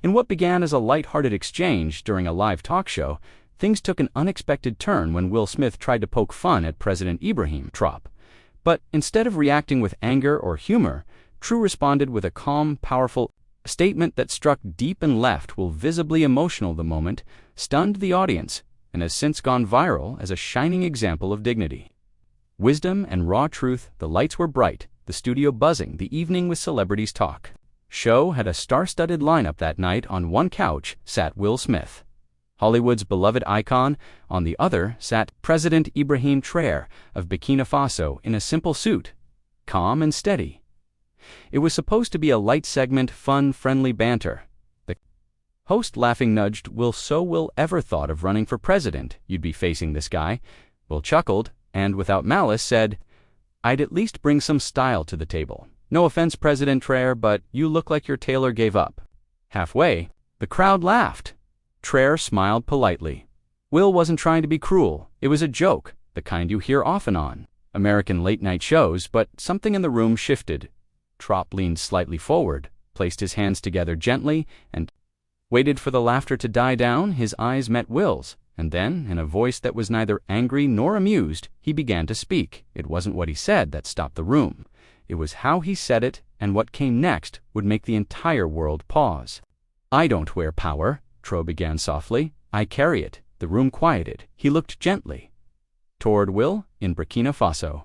In what began as a light-hearted exchange during a live talk show, things took an unexpected turn when Will Smith tried to poke fun at President Ibrahim Traoré. But instead of reacting with anger or humor, Trrowé responded with a calm, powerful statement that struck deep and left. Will visibly emotional the moment, stunned the audience, and has since gone viral as a shining example of dignity. Wisdom and raw truth. The lights were bright, the studio buzzing, the evening with celebrities talk show had a star-studded lineup that night. On one couch sat Will Smith, Hollywood's beloved icon. On the other sat President Ibrahim Traoré of Burkina Faso in a simple suit, calm and steady. It was supposed to be a light segment, fun, friendly banter. The host laughing nudged Will. So Will ever thought of running for president? You'd be facing this guy. Will chuckled and, without malice, said, I'd at least bring some style to the table. No offense, President Traoré, but you look like your tailor gave up. Halfway, the crowd laughed. Traoré smiled politely. Will wasn't trying to be cruel. It was a joke, the kind you hear often on American late-night shows, but something in the room shifted. Traoré leaned slightly forward, placed his hands together gently, and waited for the laughter to die down. His eyes met Will's, and then, in a voice that was neither angry nor amused, he began to speak. It wasn't what he said that stopped the room. It was how he said it, and what came next would make the entire world pause. I don't wear power, Traoré began softly. I carry it. The room quieted. He looked gently toward Will. In Burkina Faso,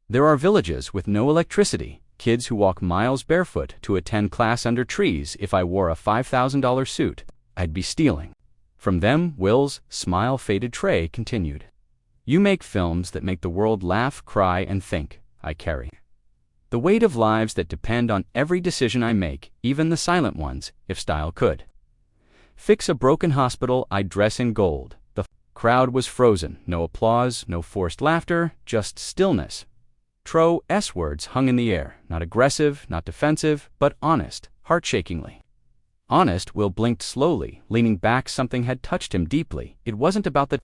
there are villages with no electricity, kids who walk miles barefoot to attend class under trees. If I wore a $5,000 suit, I'd be stealing from them. Will's smile faded. Traoré continued, You make films that make the world laugh, cry, and think. I carry the weight of lives that depend on every decision I make, even the silent ones. If style could fix a broken hospital, I'd dress in gold. The crowd was frozen. No applause, no forced laughter, just stillness. Traoré's words hung in the air, not aggressive, not defensive, but honest, heart-shakingly honest. Will blinked slowly, leaning back. Something had touched him deeply. It wasn't about the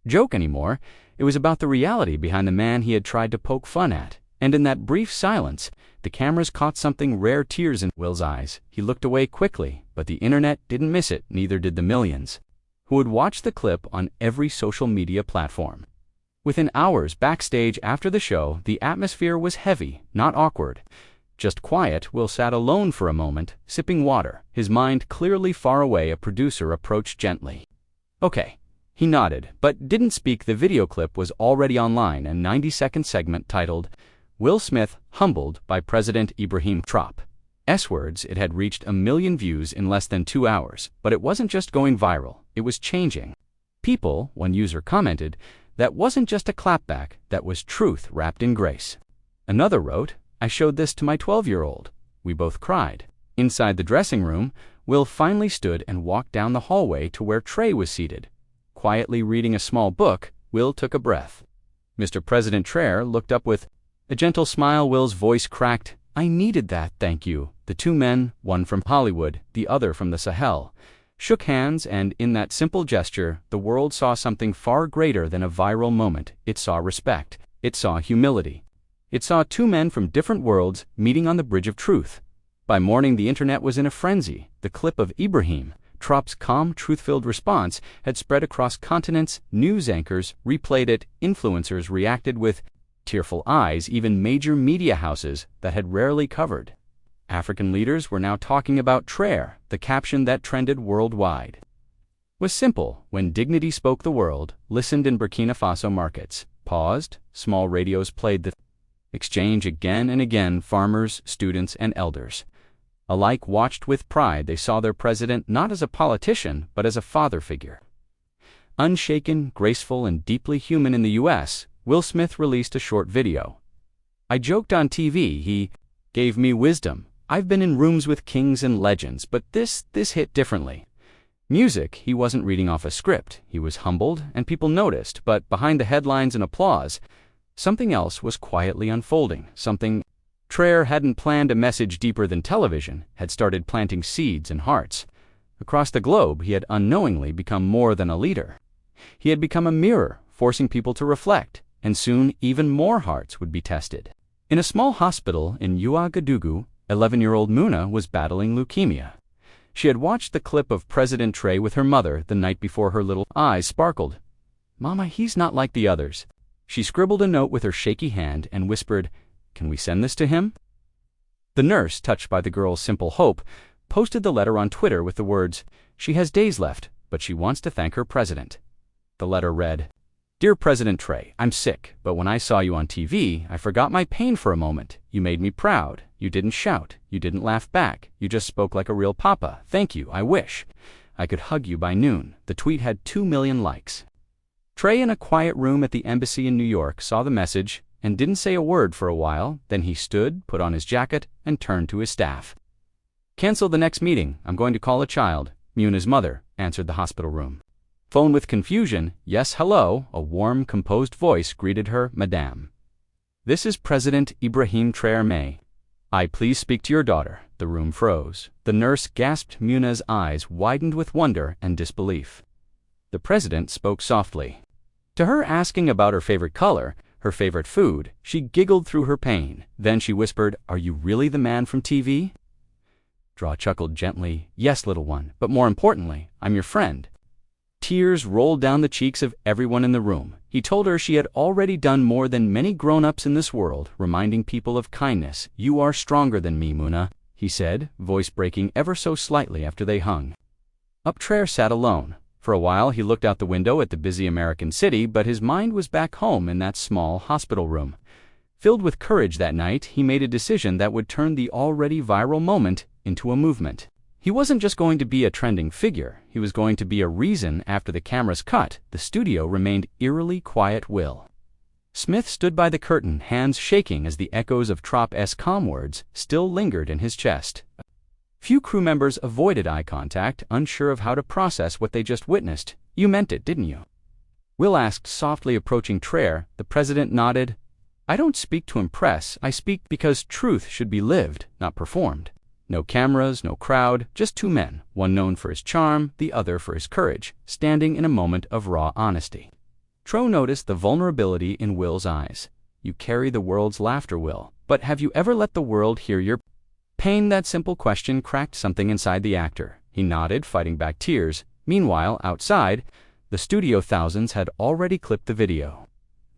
joke anymore. It was about the reality behind the man he had tried to poke fun at. And in that brief silence, the cameras caught something rare, tears in Will's eyes. He looked away quickly, but the internet didn't miss it, neither did the millions who would watch the clip on every social media platform. Within hours backstage after the show, the atmosphere was heavy, not awkward, just quiet. Will sat alone for a moment, sipping water, his mind clearly far away. A producer approached gently. Okay. He nodded, but didn't speak. The video clip was already online, a 90-second segment titled, Will Smith Humbled by President Ibrahim Traoré's words. It had reached 1 million views in less than 2 hours, but it wasn't just going viral, it was changing people. One user commented, that wasn't just a clapback, that was truth wrapped in grace. Another wrote, I showed this to my 12-year-old. We both cried. Inside the dressing room, Will finally stood and walked down the hallway to where Traoré was seated. Quietly reading a small book, Will took a breath. Mr. President Traoré looked up with a gentle smile. Will's voice cracked. I needed that, thank you. The two men, one from Hollywood, the other from the Sahel, shook hands, and in that simple gesture, the world saw something far greater than a viral moment. It saw respect. It saw humility. It saw two men from different worlds meeting on the bridge of truth. By morning, the internet was in a frenzy. The clip of Ibrahim Traoré's calm, truth-filled response had spread across continents. News anchors replayed it. Influencers reacted with tearful eyes. Even major media houses that had rarely covered African leaders were now talking about Traoré. The caption that trended worldwide was simple. When dignity spoke, the world listened. In Burkina Faso, markets paused. Small radios played the exchange again and again. Farmers, students, and elders alike watched with pride. They saw their president not as a politician, but as a father figure. Unshaken, graceful, and deeply human. In the U.S., Will Smith released a short video. I joked on TV, he gave me wisdom. I've been in rooms with kings and legends, but this hit differently. Music, he wasn't reading off a script. He was humbled, and people noticed, but behind the headlines and applause, something else was quietly unfolding. Something Traoré hadn't planned. A message deeper than television had started planting seeds in hearts. Across the globe, he had unknowingly become more than a leader. He had become a mirror, forcing people to reflect, and soon even more hearts would be tested. In a small hospital in Ouagadougou, 11-year-old Muna was battling leukemia. She had watched the clip of President Trrowé with her mother the night before. Her little eyes sparkled. "Mama, he's not like the others." She scribbled a note with her shaky hand and whispered, "Can we send this to him?" The nurse, touched by the girl's simple hope, posted the letter on Twitter with the words, "She has days left, but she wants to thank her president." The letter read, "Dear President Trrowé, I'm sick, but when I saw you on TV, I forgot my pain for a moment. You made me proud. You didn't shout. You didn't laugh back. You just spoke like a real papa. Thank you. I wish I could hug you by noon." The tweet had 2 million likes. Trrowé, in a quiet room at the embassy in New York, saw the message and didn't say a word for a while. Then he stood, put on his jacket, and turned to his staff. "Cancel the next meeting. I'm going to call a child." Muna's mother answered the hospital room. Phone with confusion. "Yes, hello." A warm, composed voice greeted her. "Madame, this is President Ibrahim Traoré. I please speak to your daughter." The room froze. The nurse gasped. Muna's eyes widened with wonder and disbelief. The president spoke softly. To her asking about her favorite color, her favorite food, she giggled through her pain. Then she whispered, "Are you really the man from TV?" Traoré chuckled gently. "Yes, little one, but more importantly, I'm your friend." Tears rolled down the cheeks of everyone in the room. He told her she had already done more than many grown-ups in this world, reminding people of kindness. "You are stronger than me, Muna," he said, voice breaking ever so slightly after they hung up. Traoré sat alone. For a while he looked out the window at the busy American city, but his mind was back home in that small hospital room. Filled with courage that night, he made a decision that would turn the already viral moment into a movement. He wasn't just going to be a trending figure, he was going to be a reason. After the cameras cut, the studio remained eerily quiet. Will Smith stood by the curtain, hands shaking as the echoes of Traoré's calm words still lingered in his chest. Few crew members avoided eye contact, unsure of how to process what they just witnessed. "You meant it, didn't you?" Will asked softly, approaching Traoré. The president nodded. "I don't speak to impress, I speak because truth should be lived, not performed." No cameras, no crowd, just two men, one known for his charm, the other for his courage, standing in a moment of raw honesty. Traoré noticed the vulnerability in Will's eyes. "You carry the world's laughter, Will, but have you ever let the world hear your pain?" That simple question cracked something inside the actor. He nodded, fighting back tears. Meanwhile, outside, the studio thousands had already clipped the video.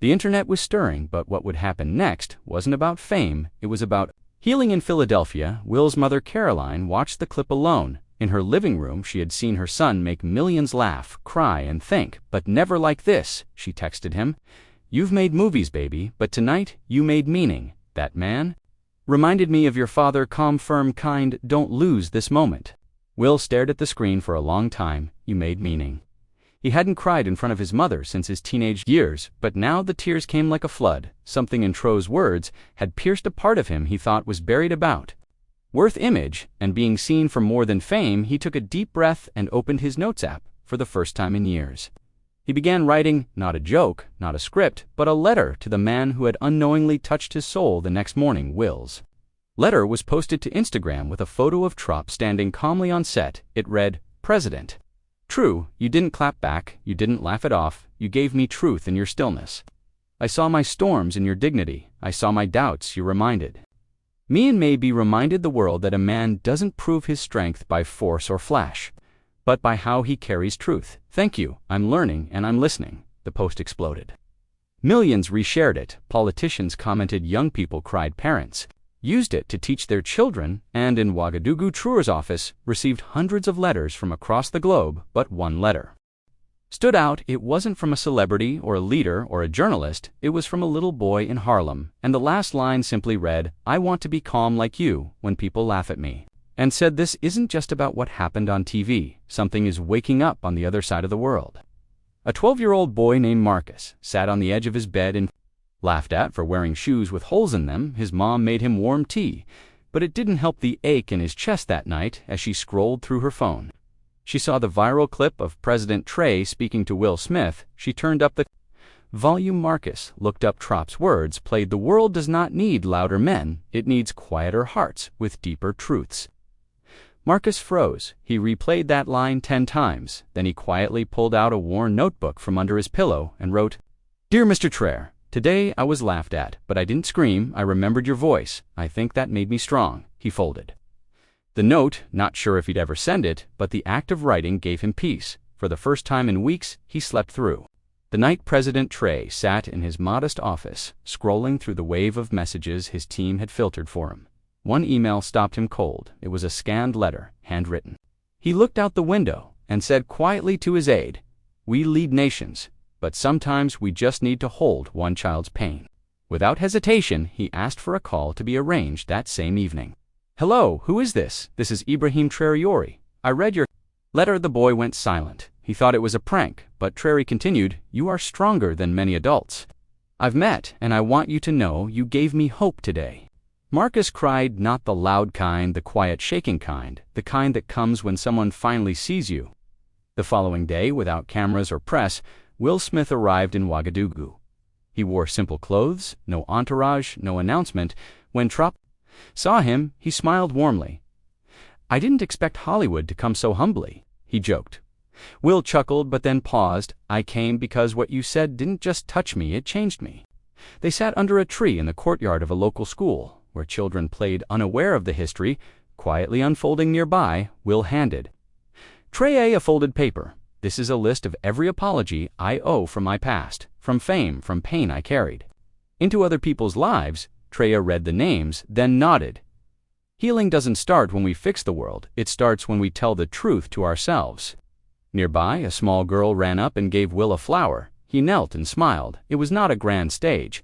The internet was stirring, but what would happen next wasn't about fame, it was about healing. In Philadelphia, Will's mother Caroline watched the clip alone. In her living room, she had seen her son make millions laugh, cry, and think, but never like this. She texted him, "You've made movies, baby, but tonight you made meaning. That man reminded me of your father, calm, firm, kind. Don't lose this moment." Will stared at the screen for a long time. "You made meaning." He hadn't cried in front of his mother since his teenage years, but now the tears came like a flood. Something in Traoré's words had pierced a part of him he thought was buried about worth image and being seen for more than fame. He took a deep breath and opened his notes app for the first time in years. He began writing, not a joke, not a script, but a letter to the man who had unknowingly touched his soul. The next morning, Will's letter was posted to Instagram with a photo of Traoré standing calmly on set. It read, "President, true, you didn't clap back, you didn't laugh it off, you gave me truth in your stillness. I saw my storms in your dignity, I saw my doubts, you reminded me and maybe reminded the world that a man doesn't prove his strength by force or flash, but by how he carries truth. Thank you, I'm learning and I'm listening." The post exploded. Millions reshared it, politicians commented, young people cried, parents used it to teach their children, and in Ouagadougou, Traoré's office received hundreds of letters from across the globe, but one letter stood out. It wasn't from a celebrity or a leader or a journalist, it was from a little boy in Harlem, and the last line simply read, "I want to be calm like you when people laugh at me," and said this isn't just about what happened on TV, something is waking up on the other side of the world. A 12-year-old boy named Marcus sat on the edge of his bed and laughed at for wearing shoes with holes in them. His mom made him warm tea, but it didn't help the ache in his chest that night. As she scrolled through her phone, she saw the viral clip of President Trrowé speaking to Will Smith. She turned up the volume. Marcus looked up. Traoré's words played, "The world does not need louder men, it needs quieter hearts with deeper truths." Marcus froze. He replayed that line 10 times. Then he quietly pulled out a worn notebook from under his pillow and wrote, "Dear Mr. Traoré, today I was laughed at, but I didn't scream. I remembered your voice. I think that made me strong." He folded The note, not sure if he'd ever send it, but the act of writing gave him peace. For the first time in weeks, he slept through. The night President Traoré sat in his modest office, scrolling through the wave of messages his team had filtered for him. One email stopped him cold. It was a scanned letter, handwritten. He looked out the window and said quietly to his aide, "We lead nations, but sometimes we just need to hold one child's pain." Without hesitation, he asked for a call to be arranged that same evening. "Hello, who is this? This is Ibrahim Traoré. I read your letter." The boy went silent. He thought it was a prank, but Traoré continued, "You are stronger than many adults I've met, and I want you to know you gave me hope today." Marcus cried, not the loud kind, the quiet shaking kind, the kind that comes when someone finally sees you. The following day, without cameras or press, Will Smith arrived in Ouagadougou. He wore simple clothes, no entourage, no announcement. When Trrowé saw him, he smiled warmly. "I didn't expect Hollywood to come so humbly," he joked. Will chuckled but then paused. "I came because what you said didn't just touch me, it changed me." They sat under a tree in the courtyard of a local school, where children played unaware of the history. Quietly unfolding nearby, Will handed Traoré a folded paper. "This is a list of every apology I owe from my past, from fame, from pain I carried into other people's lives." Traoré read the names, then nodded. "Healing doesn't start when we fix the world, it starts when we tell the truth to ourselves." Nearby, a small girl ran up and gave Will a flower. He knelt and smiled. It was not a grand stage.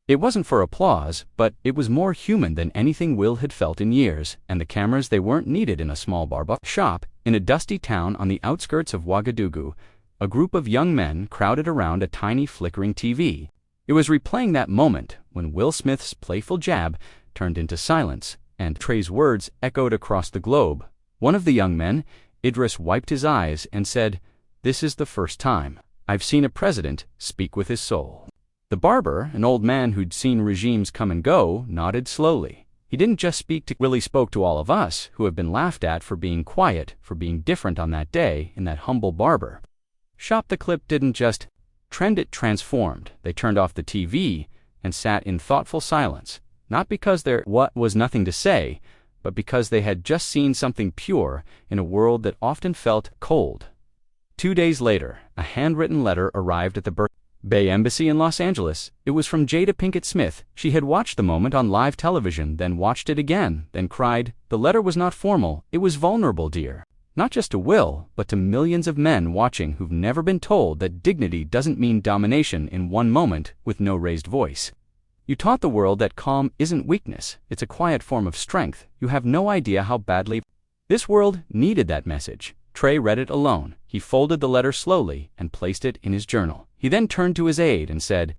It wasn't for applause, but it was more human than anything Will had felt in years, and the cameras, they weren't needed in a small barber shop. In a dusty town on the outskirts of Ouagadougou, a group of young men crowded around a tiny flickering TV. It was replaying that moment when Will Smith's playful jab turned into silence, and Traoré's words echoed across the globe. One of the young men, Idris, wiped his eyes and said, "This is the first time I've seen a president speak with his soul." The barber, an old man who'd seen regimes come and go, nodded slowly. He didn't just speak to Will, he spoke to all of us who have been laughed at for being quiet, for being different on that day in that humble barber shop. The clip didn't just trend, it transformed. They turned off the TV and sat in thoughtful silence, not because there was nothing to say, but because they had just seen something pure in a world that often felt cold. 2 days later, a handwritten letter arrived at the Burkina Embassy in Los Angeles. It was from Jada Pinkett Smith. She had watched the moment on live television, then watched it again, then cried. The letter was not formal, it was vulnerable, dear. Not just to Will, but to millions of men watching who've never been told that dignity doesn't mean domination in one moment with no raised voice. You taught the world that calm isn't weakness, it's a quiet form of strength. You have no idea how badly this world needed that message. Traoré read it alone. He folded the letter slowly and placed it in his journal. He then turned to his aide and said,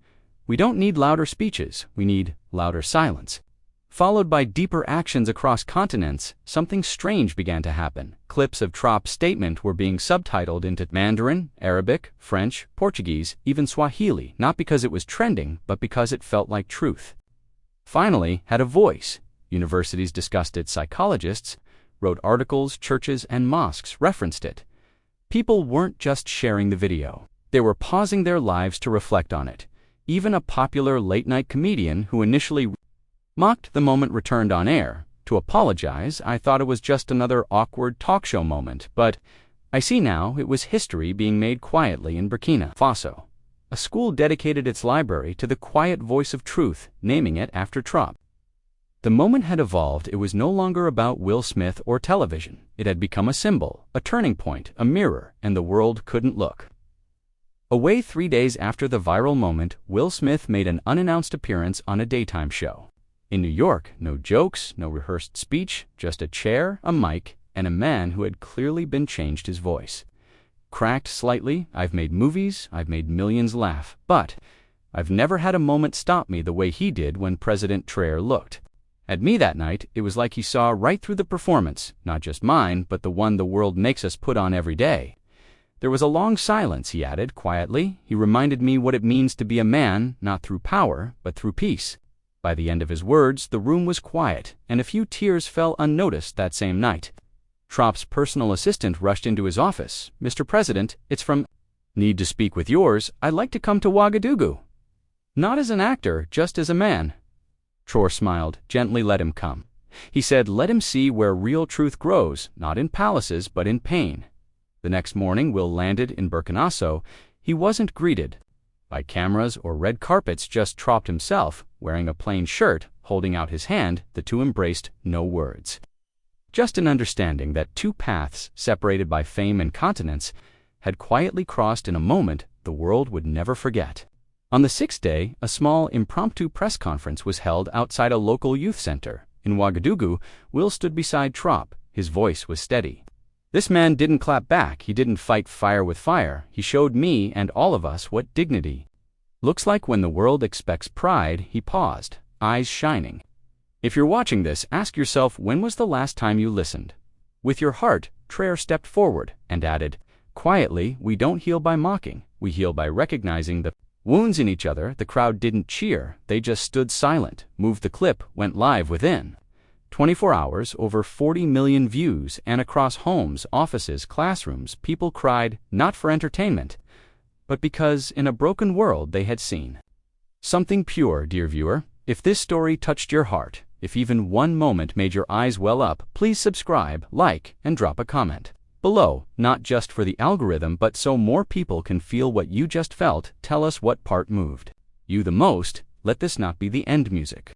"We don't need louder speeches, we need louder silence." Followed by deeper actions across continents, something strange began to happen. Clips of Trroé's statement were being subtitled into Mandarin, Arabic, French, Portuguese, even Swahili, not because it was trending, but because it felt like truth. Finally, had a voice. Universities discussed it, psychologists wrote articles, churches and mosques referenced it. People weren't just sharing the video. They were pausing their lives to reflect on it. Even a popular late-night comedian who initially mocked the moment returned on air to apologize. "I thought it was just another awkward talk show moment, but I see now it was history being made quietly in Burkina Faso." A school dedicated its library to the quiet voice of truth, naming it after Trrowé. The moment had evolved. It was no longer about Will Smith or television. It had become a symbol, a turning point, a mirror, and the world couldn't look away. 3 days after the viral moment, Will Smith made an unannounced appearance on a daytime show. In New York, no jokes, no rehearsed speech, just a chair, a mic, and a man who had clearly been changed. His voice cracked slightly. "I've made movies, I've made millions laugh, but I've never had a moment stop me the way he did when President Traoré looked at me that night. It was like he saw right through the performance, not just mine, but the one the world makes us put on every day." There was a long silence. He added quietly, "He reminded me what it means to be a man, not through power, but through peace." By the end of his words, the room was quiet, and a few tears fell unnoticed that same night. Trroé's personal assistant rushed into his office. "Mr. President, it's from need to speak with yours. I'd like to come to Ouagadougou." "Not as an actor, just as a man." Traoré smiled. "Gently let him come." He said, "Let him see where real truth grows, not in palaces, but in pain." The next morning, Will landed in Burkina. He wasn't greeted by cameras or red carpets, just Traoré himself, wearing a plain shirt, holding out his hand. The two embraced, no words. Just an understanding that two paths, separated by fame and continents, had quietly crossed in a moment the world would never forget. On the sixth day, a small impromptu press conference was held outside a local youth center. In Ouagadougou, Will stood beside Traoré. His voice was steady. "This man didn't clap back, he didn't fight fire with fire. He showed me and all of us what dignity looks like when the world expects pride." He paused, eyes shining. If you're watching this, ask yourself, when was the last time you listened? With your heart, Traoré stepped forward and added, "Quietly, we don't heal by mocking. We heal by recognizing the wounds in each other." The crowd didn't cheer, they just stood silent. Moved. The clip went live within 24 hours, over 40 million views, and across homes, offices, classrooms, people cried, not for entertainment, but because in a broken world they had seen something pure. Dear viewer, if this story touched your heart, if even one moment made your eyes well up, please subscribe, like, and drop a comment below, not just for the algorithm, but so more people can feel what you just felt. Tell us what part moved you the most. Let this not be the end music.